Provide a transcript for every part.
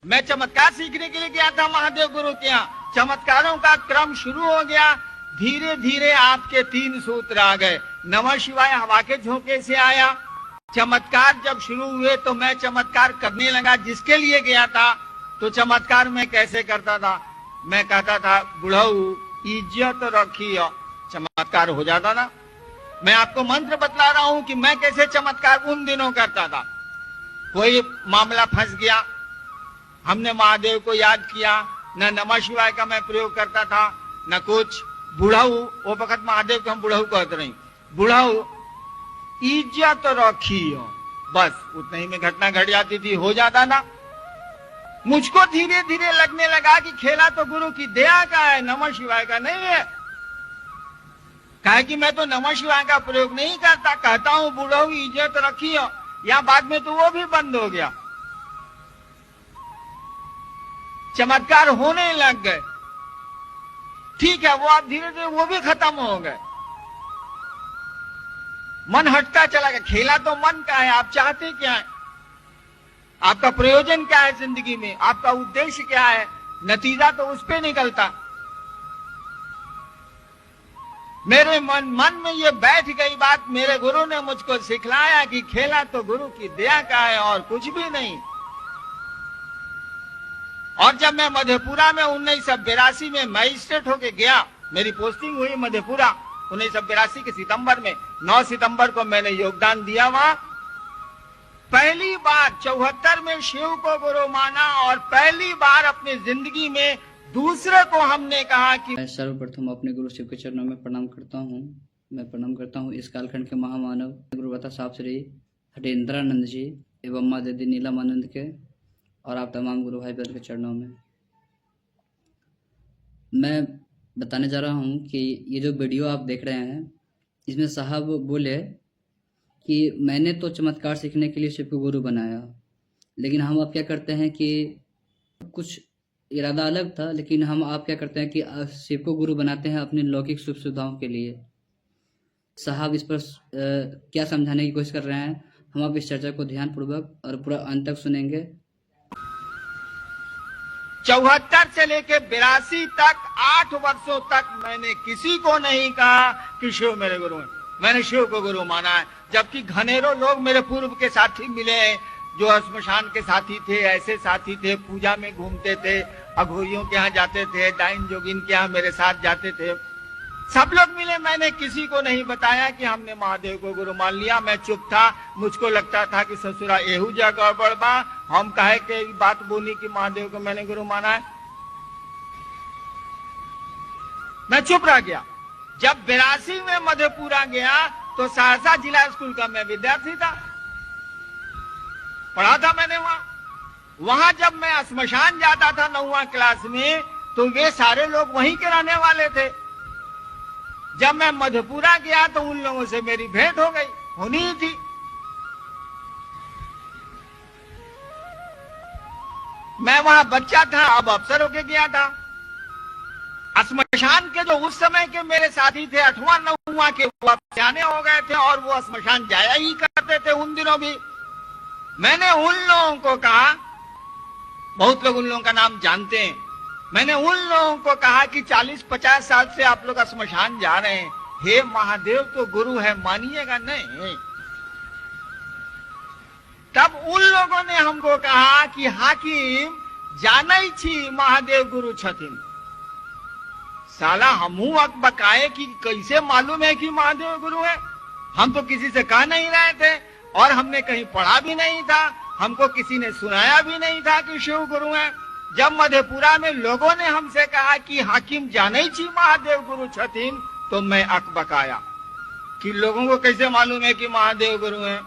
मैं चमत्कार सीखने के लिए गया था महादेव गुरु के यहाँ। चमत्कारों का क्रम शुरू हो गया। धीरे धीरे आपके 3 सूत्र आ गए। नमः शिवाय हवा के झोंके से आया। चमत्कार जब शुरू हुए तो मैं चमत्कार करने लगा। जिसके लिए गया था तो चमत्कार मैं कैसे करता था, मैं कहता था बुढ़ऊ इज्जत रखियो, चमत्कार हो जाता ना। मैं आपको मंत्र बतला रहा हूं कि मैं कैसे चमत्कार उन दिनों करता था। कोई मामला फंस गया, हमने महादेव को याद किया, न नमः शिवाय का मैं प्रयोग करता था न कुछ। बुढ़ऊ, वो वक्त महादेव को हम बुढ़ऊ कहते रही, बुढ़ऊ इज्जत रखियो, बस उतने ही में घटना घट जाती थी, हो जाता ना। मुझको धीरे धीरे लगने लगा कि खेला तो गुरु की दया का है, नमः शिवाय का नहीं है। कहा कि मैं तो नमः शिवाय का प्रयोग नहीं करता, कहता हूं बुढ़ऊ इज्जत रखियो, या बाद में तो वो भी बंद हो गया। चमत्कार होने लग गए, ठीक है, वो आप धीरे धीरे वो भी खत्म हो गए। मन हटता चला गया। खेला तो मन का है, आप चाहते क्या है, आपका प्रयोजन क्या है जिंदगी में, आपका उद्देश्य क्या है, नतीजा तो उस पे निकलता। मेरे मन में ये बैठ गई बात। मेरे गुरु ने मुझको सिखलाया कि खेला तो गुरु की दया का है और कुछ भी नहीं। और जब मैं मधेपुरा में 1982 में मजिस्ट्रेट होके गया, मेरी पोस्टिंग हुई मधेपुरा 1982 के सितंबर में। 9 सितंबर को मैंने योगदान दिया वहां। पहली बार 74 में शिव को गुरु माना और पहली बार अपनी जिंदगी में दूसरे को हमने कहा कि मैं सर्वप्रथम अपने गुरु शिव के चरणों में प्रणाम करता हूँ। मैं प्रणाम करता हूँ इस कालखंड के महामानव गुरुवता साहब श्री हरेंद्रानंद जी एवं माँ दीदी नीलमानंद के और आप तमाम गुरु भाई बहन के चरणों में। मैं बताने जा रहा हूँ कि ये जो वीडियो आप देख रहे हैं, इसमें साहब बोले कि मैंने तो चमत्कार सीखने के लिए शिव को गुरु बनाया, लेकिन हम अब क्या करते हैं कि कुछ इरादा अलग था, लेकिन हम आप क्या करते हैं कि शिव को गुरु बनाते हैं अपनी लौकिक सुख सुविधाओं के लिए। साहब इस पर क्या समझाने की कोशिश कर रहे हैं, हम आप इस चर्चा को ध्यानपूर्वक और पूरा अंत तक सुनेंगे। 74 से लेके 82 तक 8 वर्षों तक मैंने किसी को नहीं कहा कि शिव मेरे गुरु हैं। मैंने शिव को गुरु माना है, जबकि घनेरों लोग मेरे पूर्व के साथी मिले हैं जो श्मशान के साथी थे, ऐसे साथी थे, पूजा में घूमते थे, अघोरियों के यहाँ जाते थे, डाइन जोगिन के यहाँ मेरे साथ जाते थे, सब लोग मिले। मैंने किसी को नहीं बताया कि हमने महादेव को गुरु मान लिया। मैं चुप था। मुझको लगता था कि ससुरा एहू जा गड़बड़ बा, हम कहे के बात बोली कि महादेव को मैंने गुरु माना है। मैं चुप रह गया। जब 82 में मधेपुरा गया तो सहरसा जिला स्कूल का मैं विद्यार्थी था, पढ़ा था मैंने वहां जब मैं श्मशान जाता था 9वीं क्लास में तो वे सारे लोग वहीं के रहने वाले थे। जब मैं मधेपुरा गया तो उन लोगों से मेरी भेंट हो गई, होनी ही थी। मैं वहां बच्चा था, अब अफसर होके गया था। श्मशान के जो उस समय के मेरे साथी थे 8वां 9वां के, वो अब सियाने हो गए थे और वो श्मशान जाया ही करते थे उन दिनों भी। मैंने उन लोगों को कहा, बहुत लोग उन लोगों का नाम जानते हैं, मैंने उन लोगों को कहा कि 40-50 साल से आप लोग श्मशान जा रहे हैं, हे महादेव तो गुरु है, मानिएगा नहीं? तब उन लोगों ने हमको कहा कि हाकिम जानै छी महादेव गुरु छथिन। साला हमू बकाए कि कैसे मालूम है कि महादेव गुरु है? हम तो किसी से कह नहीं रहे थे और हमने कहीं पढ़ा भी नहीं था, हमको किसी ने सुनाया भी नहीं था कि शिव गुरु है। जब मधेपुरा में लोगों ने हमसे कहा कि हाकिम जानै छी महादेव गुरु छथिन, तो मैं अकबकाया कि लोगों को कैसे मालूम है कि महादेव गुरु हैं।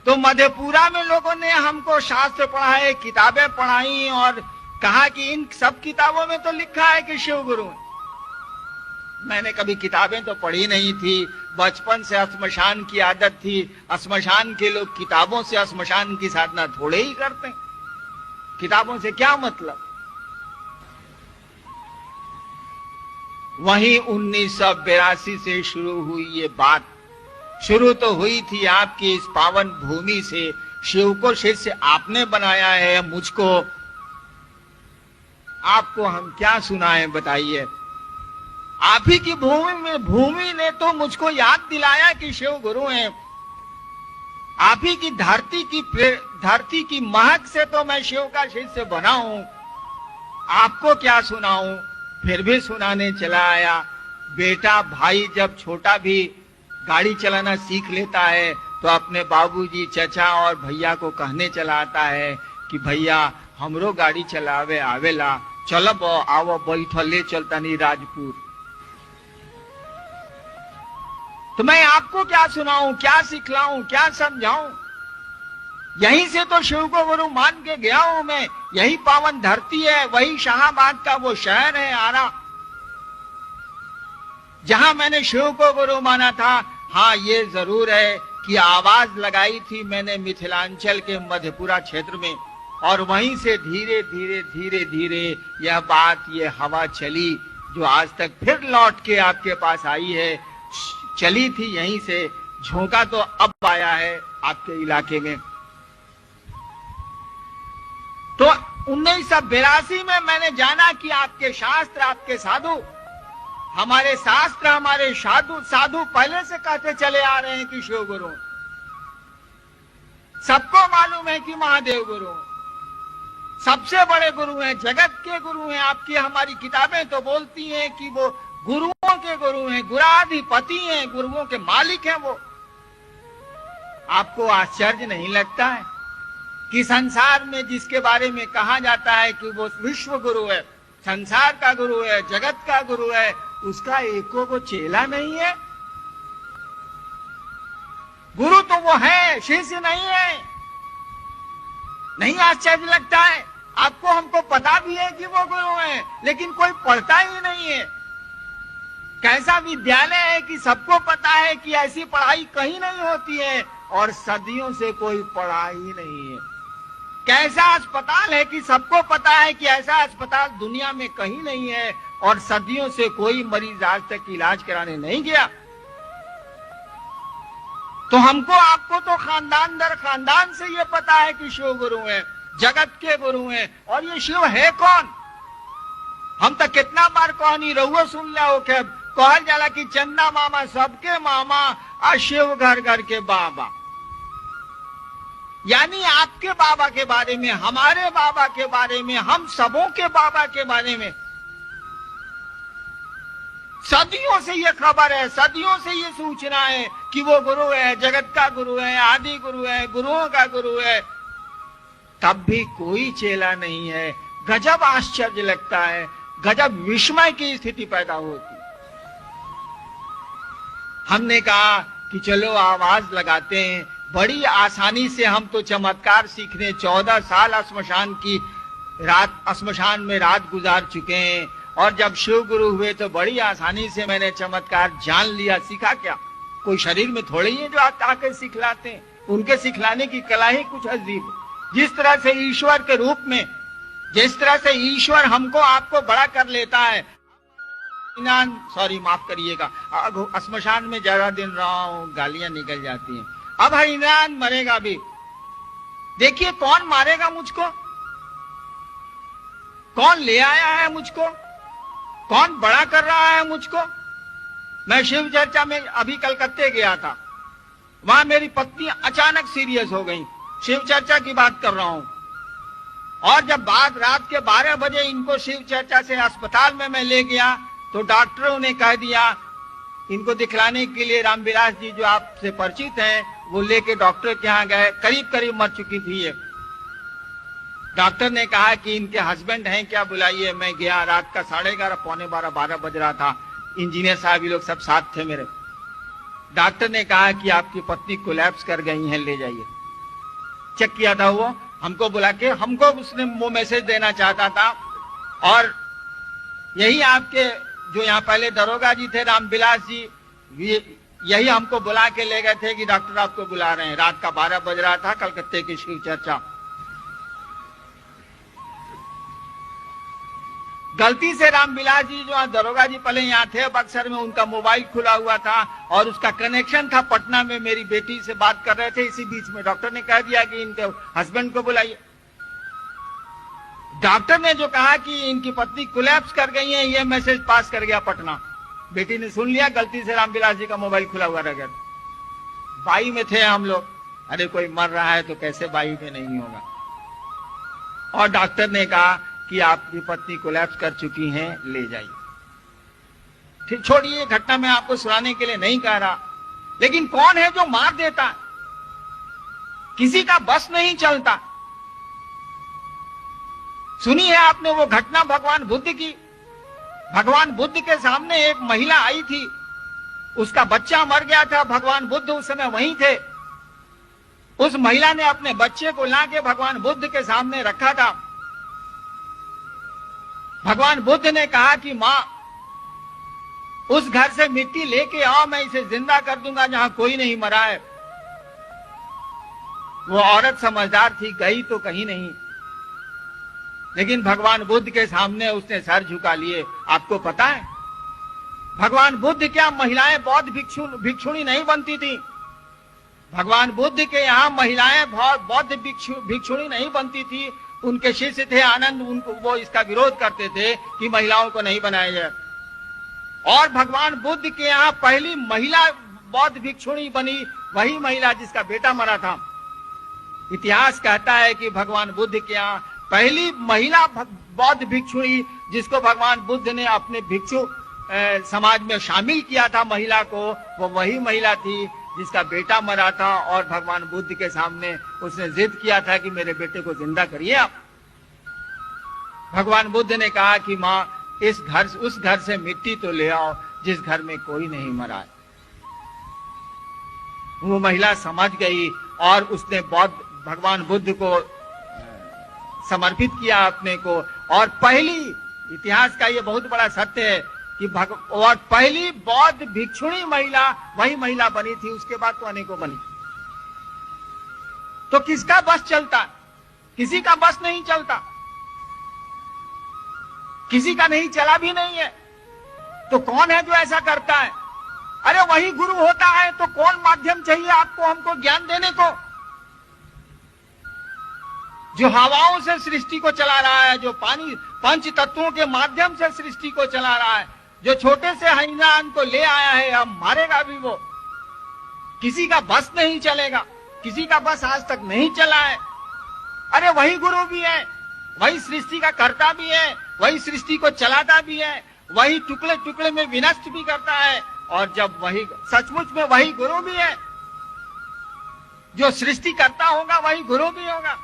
तो मधेपुरा में लोगों ने हमको शास्त्र पढ़ाए, किताबें पढ़ाई और कहा कि इन सब किताबों में तो लिखा है कि शिव गुरु हैं। मैंने कभी किताबें तो पढ़ी नहीं थी, बचपन से श्मशान की आदत थी। श्मशान के लोग किताबों से श्मशान की साधना थोड़े ही करते, किताबों से क्या मतलब। वहीं 1982 से शुरू हुई ये बात। शुरू तो हुई थी आपकी इस पावन भूमि से। शिव को शिष्य आपने बनाया है, मुझको आपको हम क्या सुनाएं बताइए। आप ही की भूमि ने तो मुझको याद दिलाया कि शिव गुरु हैं। आप ही की धरती की महक से तो मैं शिव का शिष्य बना हूं। आपको क्या सुनाऊं, फिर भी सुनाने चला आया। बेटा भाई जब छोटा भी गाड़ी चलाना सीख लेता है तो अपने बाबूजी, चचा और भैया को कहने चला आता है कि भैया हमरो गाड़ी चलावे आवेला, चलब आओ बैठ ले चलता नहीं राजपुर। तो मैं आपको क्या सुनाऊं, क्या सिखलाऊं, क्या समझाऊं। यहीं से तो शिव को गुरु मान के गया हूं मैं। यही पावन धरती है, वही शाहाबाद का वो शहर है आरा, जहां मैंने शिव को गुरु माना था। हाँ, ये जरूर है कि आवाज लगाई थी मैंने मिथिलांचल के मधेपुरा क्षेत्र में, और वहीं से धीरे धीरे धीरे धीरे यह बात, ये हवा चली जो आज तक फिर लौट के आपके पास आई है। चली थी यहीं से, झोंका तो अब आया है आपके इलाके में। तो 1982 में मैंने जाना कि आपके शास्त्र, आपके साधु, हमारे शास्त्र, हमारे साधु पहले से कहते चले आ रहे हैं कि शिव गुरु। सबको मालूम है कि महादेव गुरु सबसे बड़े गुरु हैं, जगत के गुरु हैं। आपकी हमारी किताबें तो बोलती हैं कि वो गुरुओं के गुरु हैं, गुराधिपति हैं, गुरुओं के मालिक हैं वो। आपको आश्चर्य नहीं लगता है कि संसार में जिसके बारे में कहा जाता है कि वो विश्व गुरु है, संसार का गुरु है, जगत का गुरु है, उसका एको को चेला नहीं है। गुरु तो वो है, शिष्य नहीं है। नहीं आश्चर्य लगता है आपको? हमको पता भी है कि वो गुरु है, लेकिन कोई पढ़ता ही नहीं है। कैसा विद्यालय है कि सबको पता है कि ऐसी पढ़ाई कहीं नहीं होती है, और सदियों से कोई पढ़ा ही नहीं है। कैसा अस्पताल है कि सबको पता है कि ऐसा अस्पताल दुनिया में कहीं नहीं है, और सदियों से कोई मरीज आज तक इलाज कराने नहीं गया। तो हमको आपको तो खानदान दर खानदान से ये पता है कि शिव गुरु हैं, जगत के गुरु हैं। और ये शिव है कौन? हम तो कितना बार कहानी रहुआ सुन लो के कहल जाला कि चंदा मामा सबके मामा, और शिव घर घर के बाबा। यानी आपके बाबा के बारे में, हमारे बाबा के बारे में, हम सबों के बाबा के बारे में सदियों से ये खबर है, सदियों से ये सूचना है कि वो गुरु है, जगत का गुरु है, आदि गुरु है, गुरुओं का गुरु है। तब भी कोई चेला नहीं है। गजब आश्चर्य लगता है, गजब विस्मय की स्थिति पैदा होती। हमने कहा कि चलो आवाज लगाते हैं। बड़ी आसानी से हम तो चमत्कार सीखने 14 साल श्मशान में रात गुजार चुके हैं, और जब शिव गुरु हुए तो बड़ी आसानी से मैंने चमत्कार जान लिया। सीखा क्या? कोई शरीर में थोड़े ही है जो आके सिखलाते हैं। उनके सिखलाने की कला ही कुछ अजीब। जिस तरह से ईश्वर के रूप में, जिस तरह से ईश्वर हमको आपको बड़ा कर लेता है। सॉरी माफ करिएगा, श्मशान में ज्यादा दिन रहा हूं, गालियां निकल जाती हैं। अब हरिनारायण मरेगा भी। देखिए कौन मारेगा मुझको, कौन ले आया है मुझको, कौन बड़ा कर रहा है मुझको। मैं शिव चर्चा में अभी कलकत्ते गया था, वहां मेरी पत्नी अचानक सीरियस हो गई। शिव चर्चा की बात कर रहा हूं, और जब बात रात के 12 बजे इनको शिव चर्चा से अस्पताल में मैं ले गया तो डॉक्टरों ने कह दिया, इनको दिखलाने के लिए रामविलास जी जो आपसे परिचित हैं, वो लेके डॉक्टर के यहाँ गए। करीब करीब मर चुकी थी ये। डॉक्टर ने कहा कि इनके हस्बैंड हैं क्या, बुलाइए। मैं गया, रात का 11:30 पौने 12 बज रहा था। इंजीनियर साहब ये लोग सब साथ थे मेरे। डॉक्टर ने कहा कि आपकी पत्नी कोलैप्स कर गई हैं, ले जाइए। चेक किया था वो, हमको बुला के, हमको उसने वो मैसेज देना चाहता था। और यही आपके जो यहाँ पहले दरोगा जी थे, रामविलास जी, यही हमको बुला के ले गए थे कि डॉक्टर आपको बुला रहे हैं। रात का 12 बज रहा था, कलकत्ते की शिव चर्चा। गलती से रामविलास जी जो दरोगा जी पहले यहाँ थे बक्सर में, उनका मोबाइल खुला हुआ था और उसका कनेक्शन था पटना में। मेरी बेटी से बात कर रहे थे, इसी बीच में डॉक्टर ने कह दिया कि इनके हस्बैंड को बुलाइए। डॉक्टर ने जो कहा कि इनकी पत्नी कोलैप्स कर गई है, ये मैसेज पास कर गया पटना। बेटी ने सुन लिया, गलती से रामविलास जी का मोबाइल खुला हुआ रह गया। बाई में थे हम लोग, अरे कोई मर रहा है तो कैसे बाई में नहीं होगा। और डॉक्टर ने कहा कि आपकी पत्नी कोलैप्स कर चुकी हैं, ले जाइए। ठीक, छोड़िए, घटना मैं आपको सुनाने के लिए नहीं कह रहा, लेकिन कौन है जो मार देता है? किसी का बस नहीं चलता। सुनी है आपने वो घटना भगवान बुद्ध की। भगवान बुद्ध के सामने एक महिला आई थी, उसका बच्चा मर गया था, भगवान बुद्ध उस समय वहीं थे। उस महिला ने अपने बच्चे को लाके भगवान बुद्ध के सामने रखा था। भगवान बुद्ध ने कहा कि मां, उस घर से मिट्टी लेके आओ, मैं इसे जिंदा कर दूंगा जहां कोई नहीं मरा है। वो औरत समझदार थी, गई तो कहीं नहीं, लेकिन भगवान बुद्ध के सामने उसने सर झुका लिए। आपको पता है भगवान बुद्ध क्या महिलाएं बौद्ध भिक्षुणी नहीं बनती थी? भगवान बुद्ध के यहाँ महिलाएं बौद्ध भिक्षुणी नहीं बनती थी। उनके शिष्य थे आनंद, उनको वो इसका विरोध करते थे कि महिलाओं को नहीं बनाया जाए। और भगवान बुद्ध के यहाँ पहली महिला बौद्ध भिक्षुणी बनी वही महिला जिसका बेटा मरा था। इतिहास कहता है कि भगवान बुद्ध के यहाँ पहली महिला बौद्ध भिक्षुणी जिसको भगवान बुद्ध ने अपने भिक्षु समाज में शामिल किया था महिला को, वो वही महिला थी जिसका बेटा मरा था। और भगवान बुद्ध के सामने उसने जिद किया था कि मेरे बेटे को जिंदा करिए आप। भगवान बुद्ध ने कहा कि मां, उस घर से मिट्टी तो ले आओ जिस घर में कोई नहीं मरा है। वो महिला समझ गई और उसने भगवान बुद्ध को समर्पित किया अपने को। और पहली, इतिहास का ये बहुत बड़ा सत्य है कि और पहली बौद्ध भिक्षुणी महिला वही महिला बनी थी। उसके बाद तो अनेकों बनी। तो किसका बस चलता? किसी का बस नहीं चलता, किसी का नहीं चला भी नहीं है। तो कौन है जो ऐसा करता है? अरे वही गुरु होता है। तो कौन माध्यम चाहिए आपको, हमको ज्ञान देने को? जो हवाओं से सृष्टि को चला रहा है, जो पानी पंच तत्वों के माध्यम से सृष्टि को चला रहा है, जो छोटे से हैवान को ले आया है, अब मारेगा भी वो। किसी का बस नहीं चलेगा, किसी का बस आज तक नहीं चला है। अरे वही गुरु भी है, वही सृष्टि का कर्ता भी है, वही सृष्टि को चलाता भी है, वही टुकड़े टुकड़े में विनष्ट भी करता है। और जब वही सचमुच में वही गुरु भी है, जो सृष्टि करता होगा वही गुरु भी होगा,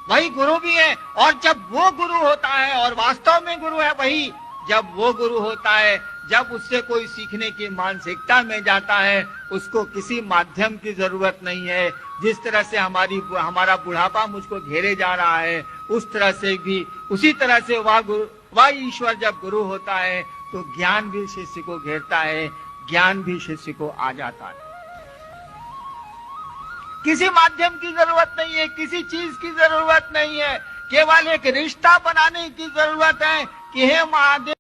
वही गुरु भी है। और जब वो गुरु होता है और वास्तव में गुरु है वही, जब वो गुरु होता है, जब उससे कोई सीखने की मानसिकता में जाता है, उसको किसी माध्यम की जरूरत नहीं है। जिस तरह से हमारा बुढ़ापा मुझको घेरे जा रहा है, उस तरह से भी, उसी तरह से वह ईश्वर जब गुरु होता है तो ज्ञान भी शिष्य को घेरता है, ज्ञान भी शिष्य को आ जाता है। किसी माध्यम की जरूरत नहीं है, किसी चीज की जरूरत नहीं है, केवल एक रिश्ता बनाने की जरूरत है कि हे महादेव